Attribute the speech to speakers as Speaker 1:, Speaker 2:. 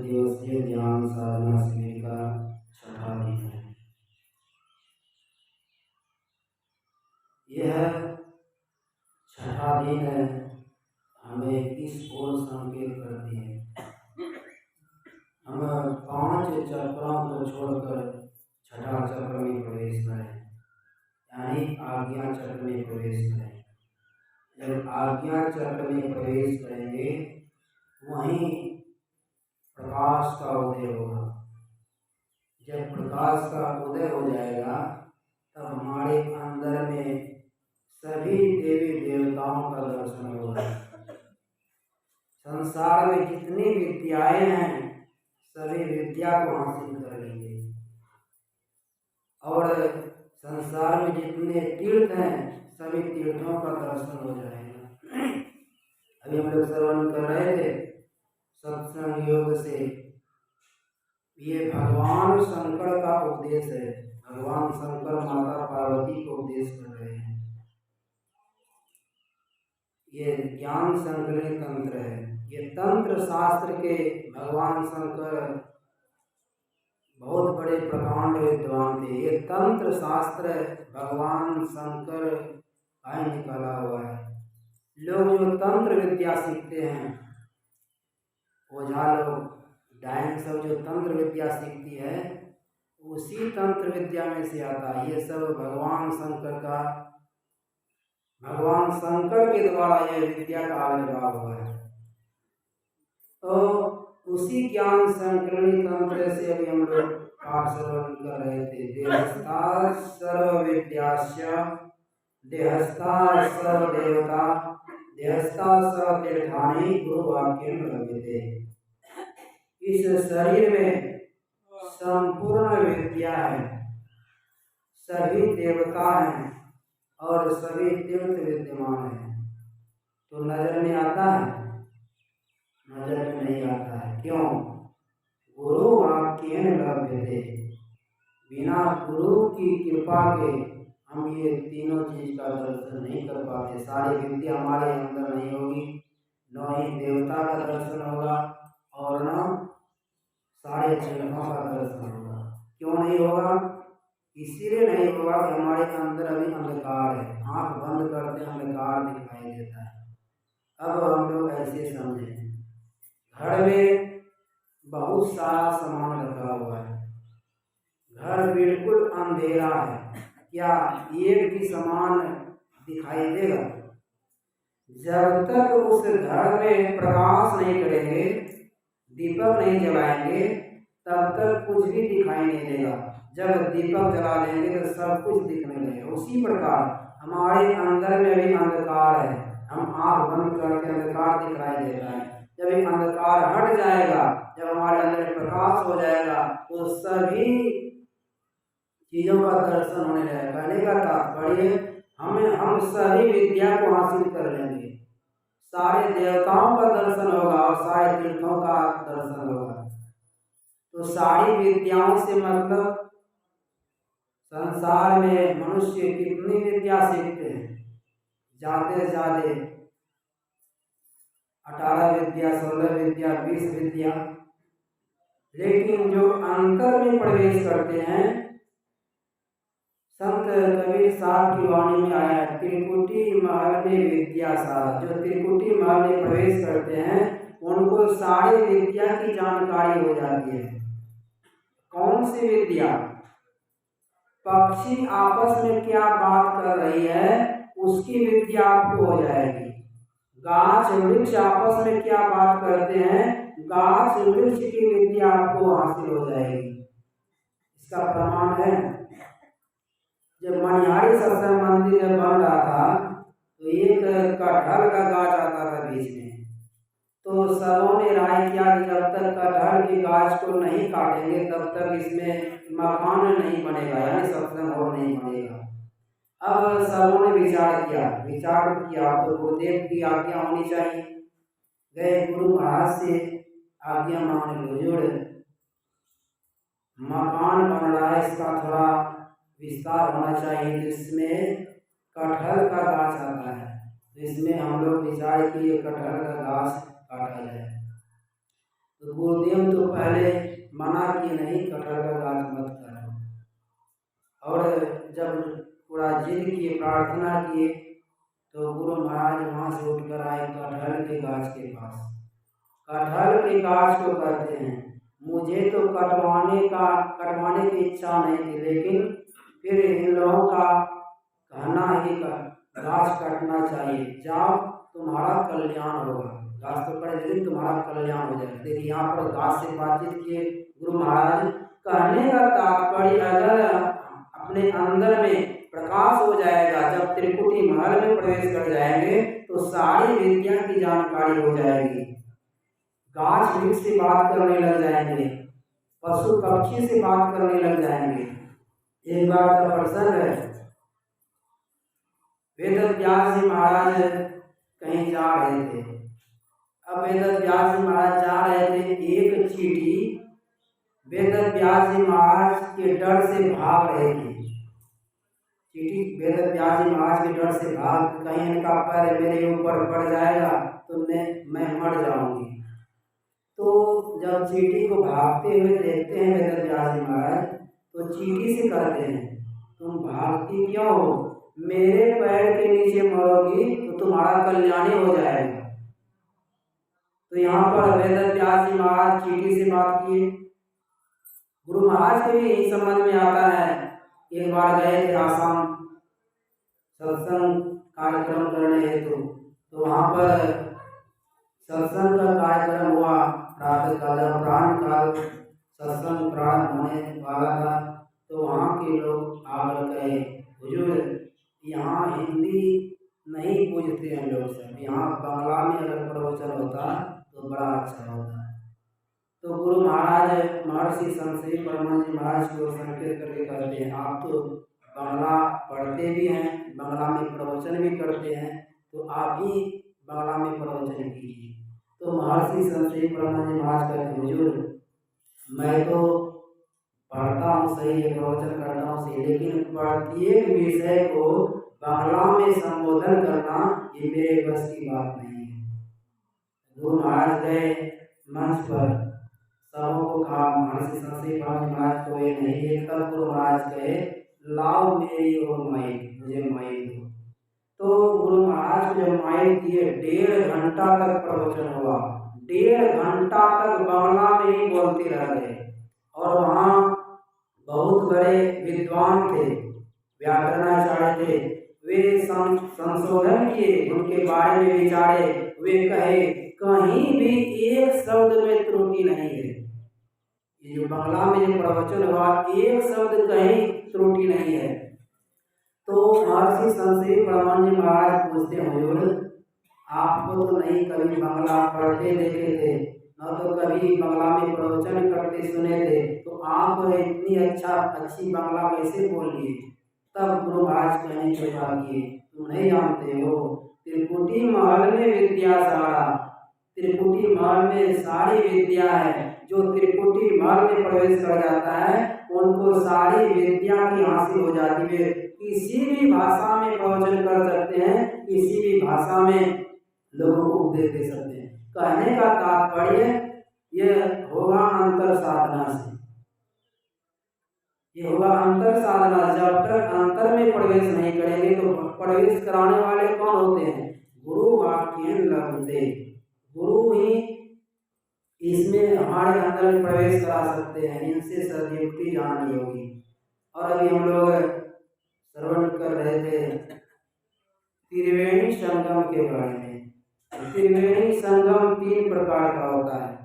Speaker 1: दिवसीय ज्ञान साधना शिविर का छठा दिन है। यह छठा दिन हमें किस ओर संकेत करती है? हम 5 चक्रों को छोड़कर छठा चक्र में प्रवेश करें, यानी आज्ञा चक्र में प्रवेश करें। जब आज्ञा चक्र में प्रवेश करेंगे वहीं प्रकाश का उदय होगा। जब प्रकाश का उदय हो जाएगा तब हमारे अंदर में सभी देवी देवताओं का दर्शन होगा। संसार में जितनी विद्याएं हैं सभी विद्या को हासिल कर लेंगे और संसार में जितने तीर्थ हैं सभी तीर्थों का दर्शन हो जाएगा। अभी हम लोग श्रवण कर रहे थे सत्संग योग से, ये भगवान शंकर का उपदेश है। भगवान शंकर माता पार्वती को उपदेश कर रहे हैं। ये ज्ञान संकलन तंत्र है। ये तंत्र शास्त्र के भगवान शंकर बहुत बड़े प्रकांड विद्वान थे। ये तंत्र शास्त्र भगवान शंकर का निकाला हुआ है। लोग जो तंत्र विद्या सीखते हैं, ओझा लोग, डायन सब जो तंत्र विद्या सीखती है उसी तंत्र विद्या में से आता है। ये सब भगवान शंकर के द्वारा यह विद्या का आविर्भाव हुआ है। तो उसी ज्ञान संकलनी तंत्र से अभी हम लोग पाठ श्रवण कर रहे थे। देहस्था सर्व विद्यास्य देहस्था सर्व देवता देहस्था सर्व तीर्थानि गुरु वाक्येन लभ्यते। इस शरीर में संपूर्ण विद्या है, सभी देवता हैं और सभी तीर्थ विद्यमान है। तो नजर में आता है? नजर में नहीं आता है। क्यों? गुरु वाक्येन लभ्यते। बिना गुरु की कृपा के हम ये तीनों चीज का दर्शन नहीं कर पाते। सारी विद्या हमारे अंदर नहीं होगी, न ही देवता का दर्शन होगा और न सारे तीर्थों का दर्शन होगा। क्यों नहीं होगा? इसीलिए नहीं होगा कि हमारे अंदर अभी अंधकार है। आंख बंद करते अंधकार दिखाई देता है। अब हम लोग ऐसे समझें, घर में बहुत सारा सामान रखा हुआ है, घर बिल्कुल अंधेरा है, क्या एक भी सामान दिखाई देगा? जब तक उस घर में प्रकाश नहीं करेंगे, दीपक नहीं जलाएंगे, तब तक कुछ भी दिखाई नहीं देगा। जब दीपक जला देंगे तो सब कुछ दिखने लगेगा। उसी प्रकार हमारे अंदर में भी अंधकार है। हम आँख बंद करके अंधकार दिखाई देता है। जब ये अंधकार हट जाएगा, जब हमारे अंदर प्रकाश हो जाएगा तो सभी चीजों का दर्शन होने लगेगा। कहने का तात्पर्य हम सभी विद्या को हासिल कर लेंगे। सारे देवताओं का दर्शन होगा और सारे तीर्थों का दर्शन होगा। तो सारी विद्याओं से मतलब संसार में मनुष्य कितनी विद्या सीखते हैं? ज्यादा से ज्यादा 18 विद्या, 16 विद्या, 20 विद्या। लेकिन जो अंतर में प्रवेश करते हैं, संत कबीर साहब की वाणी में आया है, त्रिकुटी महल में विद्या सार। जो त्रिकुटी महल में प्रवेश करते हैं उनको सारी विद्या की जानकारी हो जाती है। कौन सी विद्या? पक्षी आपस में क्या बात कर रही है उसकी विद्या आपको हो जाएगी। गाछ वृक्ष आपस में क्या बात करते हैं, गाछ वृक्ष की विद्या आपको हासिल हो जाएगी। इसका प्रमाण है, जब मनिहारी सत्संग मंदिर जब बन रहा था तो एक कटहल का गाछ आता था बीच में। तो सबों ने राय किया कि जब तक कटहल की गाछ को नहीं काटेंगे तब तक इसमें मकान नहीं बनेगा, यानी सत्संग हॉल नहीं बनेगा। अब सबों ने विचार किया तो गुरुदेव की आज्ञा होनी चाहिए। गए गुरु महाराज से आज्ञा मांगने हुजूर, मकान बन रहा है, इसका थोड़ा विस्तार होना चाहिए, जिसमें कटहल का गाछ आता है, तो इसमें हम लोग विचार किए कटहल का गाछ काटा जाए। तो गुरुदेव तो पहले मना किए नहीं, कटहल का गाछ मत करो। और जब पूरा जिद किए, प्रार्थना किए, तो गुरु महाराज वहाँ से उठकर आए कटहल के गाछ के पास। कटहल के गाछ को कहते हैं, मुझे तो कटवाने की इच्छा नहीं थी, लेकिन फिर इन लोगों का कहना ही गाछ काटना चाहिए, जाओ तुम्हारा कल्याण होगा। गाछ तो कटे लेकिन तुम्हारा कल्याण हो जाएगा। देखिए यहाँ पर गाछ से बातचीत किए गुरु महाराज। कहने का तात्पर्य, अगर अपने अंदर में प्रकाश हो जाएगा, जब त्रिकुटी महल में प्रवेश कर जाएंगे तो सारी विद्या की जानकारी हो जाएगी। गाछ वृक्ष से बात करने लग जाएंगे, पशु पक्षी से बात करने लग जाएंगे। एक बार का प्रसंग है, वेद व्यास जी महाराज कहीं जा रहे थे। अब वेद व्यास जी महाराज जा रहे थे, एक चींटी वेद व्यास जी महाराज के डर से भाग रही थी। चींटी वेद व्यास जी महाराज के डर से भाग, कहीं इनका पैर मेरे ऊपर पड़ जाएगा तो मैं मर जाऊंगी। तो जब चींटी को भागते हुए देखते हैं वेद व्यास जी महाराज, तो चींटी से कहते हैं, तुम भागती क्यों हो? मेरे पैर के नीचे मरोगी तो तुम्हारा कल्याण हो जाएगा। तो यहाँ पर वेद व्यास जी महाराज चींटी से बात किए। गुरु महाराज को भी यही समझ में आता है। एक बार गए थे आसाम सत्संग कार्यक्रम करने हेतु, तो वहाँ पर सत्संग का कार्यक्रम हुआ। प्रातः काल अपराह्न काल सत्संग प्रारंभ होने वाला था, तो वहाँ के लोग आकर कहे, हुजूर यहाँ हिंदी नहीं पूछते हैं लोग सब, यहाँ बांग्ला में अगर प्रवचन होता तो बड़ा अच्छा होता। तो गुरु महाराज महर्षि संश्री परमहंस महाराज को संकेत करके कहते हैं, आप तो बांग्ला पढ़ते भी हैं, बांग्ला में प्रवचन भी करते हैं, तो आप ही बांग्ला में प्रवचन कीजिए। तो महर्षि संश्री परमहंस महाराज कहते हैं, हुजूर मैं तो पढ़ता हूँ सही है, प्रवचन करता हूँ सही, लेकिन प्रत्येक विषय को बांग्ला में संबोधन करना ये मेरे बस की बात नहीं है। गुरु महाराज गए मंच पर, सबों को कहा, महर्षि संश्री परमहंस महाराज को ये नहीं देखता। गुरु महाराज कहे, लाओ मेरी ओर माइक, मुझे माइक दो। तो गुरु महाराज को जब माइक दिए, 1.5 घंटा तक प्रवचन हुआ। 1.5 घंटा तक बांग्ला में ही बोलते रह गए। और वहाँ बहुत बड़े विद्वान थे, व्याकरणाचार्य थे, वे संशोधन किए, उनके बारे में विचारे। वे कहे कहीं भी एक शब्द में त्रुटि नहीं है। ये जो बांग्ला में जो प्रवचन हुआ, एक शब्द कहीं त्रुटि नहीं है। तो महर्षि संश्री परमहंस महाराज पूछते हैं, हुजूर आपको तो नहीं कभी बांग्ला पढ़ते देखे थे, न तो कभी बांग्ला में प्रवचन करते सुने थे, तो आप इतनी अच्छी बांग्ला कैसे बोल लिए? तब गुरु महाराज कहने के बाद किए, तुम नहीं जानते हो, त्रिकुटी महल में विद्या सारा, त्रिकुटी महल में सारी विद्या है। जो त्रिकुटी महल में प्रवेश कर जाता है उनको सारी विद्या की हासिल हो जाती है। किसी भी भाषा में प्रवचन कर सकते हैं, किसी भी भाषा में लोगों को उपदेश दे सकते हैं। कहने का तात्पर्य यह होगा अंतर साधना से, ये होगा अंतर साधना। जब तक अंतर में प्रवेश नहीं करेंगे तो प्रवेश कराने वाले कौन होते हैं? गुरु वाक्येन लभते, गुरु ही इसमें हमारे अंदर में प्रवेश करा सकते हैं। इनसे सदयुक्ति जाननी होगी। और अभी हम लोग श्रवण कर रहे थे त्रिवेणी संगम के बारे में। त्रिवेणी संगम 3 प्रकार का होता है।